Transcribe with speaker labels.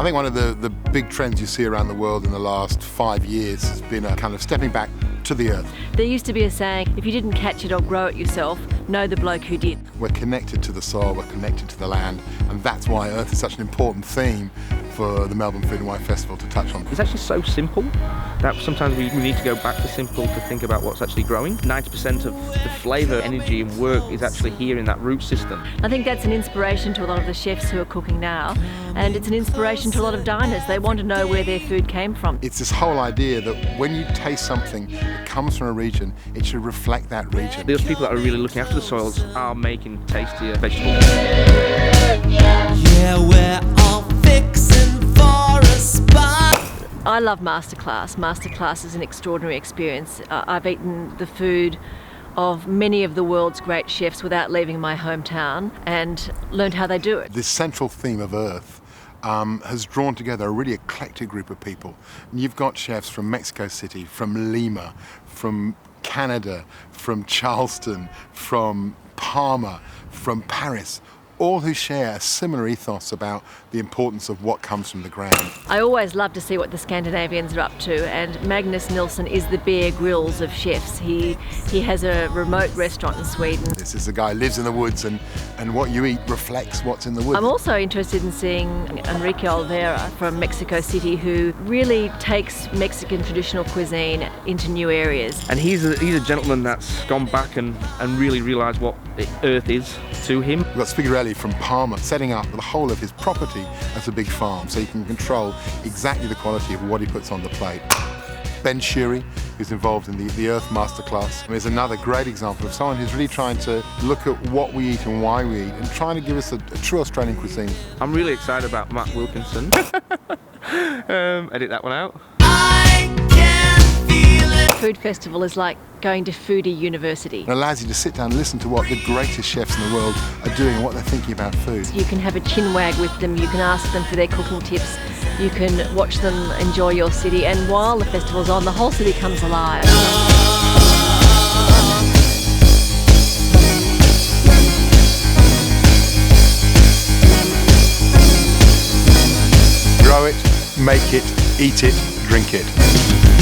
Speaker 1: I think one of the big trends you see around the world in the last 5 years has been a kind of stepping back to the earth.
Speaker 2: There used to be a saying, if you didn't catch it or grow it yourself, know the bloke who did.
Speaker 1: We're connected to the soil, we're connected to the land, and that's why earth is such an important theme for the Melbourne Food and Wine Festival to touch on.
Speaker 3: It's actually so simple that sometimes we need to go back to simple to think about what's actually growing. 90% of the flavour, energy and work is actually here in that root system.
Speaker 2: I think that's an inspiration to a lot of the chefs who are cooking now, and it's an inspiration to a lot of diners. They want to know where their food came from.
Speaker 1: It's this whole idea that when you taste something that comes from a region, it should reflect that region.
Speaker 3: Those people that are really looking after the soils are making tastier vegetables.
Speaker 4: Yeah, we're all fixing for a spot.
Speaker 2: I love MasterClass. MasterClass is an extraordinary experience. I've eaten the food of many of the world's great chefs without leaving my hometown and learned how they do it.
Speaker 1: This central theme of earth has drawn together a really eclectic group of people. And you've got chefs from Mexico City, from Lima, from Canada, from Charleston, from Parma, from Paris, all who share a similar ethos about the importance of what comes from the ground.
Speaker 2: I always love to see what the Scandinavians are up to, and Magnus Nilsson is the Bear Grylls of chefs. He has a remote restaurant in Sweden.
Speaker 1: This is a guy who lives in the woods, and what you eat reflects what's in the woods.
Speaker 2: I'm also interested in seeing Enrique Olvera from Mexico City, who really takes Mexican traditional cuisine into new areas.
Speaker 3: And he's a gentleman that's gone back and really realised what the earth is to him.
Speaker 1: We've got Spigherelli from Parma setting up the whole of his property as a big farm, so you can control exactly the quality of what he puts on the plate. Ben Shuri, who's involved in the Earth Masterclass, is another great example of someone who's really trying to look at what we eat and why we eat, and trying to give us a true Australian cuisine.
Speaker 3: I'm really excited about Matt Wilkinson. Edit that one out.
Speaker 2: Food festival is like going to foodie university.
Speaker 1: It allows you to sit down and listen to what the greatest chefs in the world are doing and what they're thinking about food.
Speaker 2: You can have a chin wag with them, you can ask them for their cooking tips, you can watch them enjoy your city, and while the festival's on, the whole city comes alive.
Speaker 1: Grow it, make it, eat it, drink it.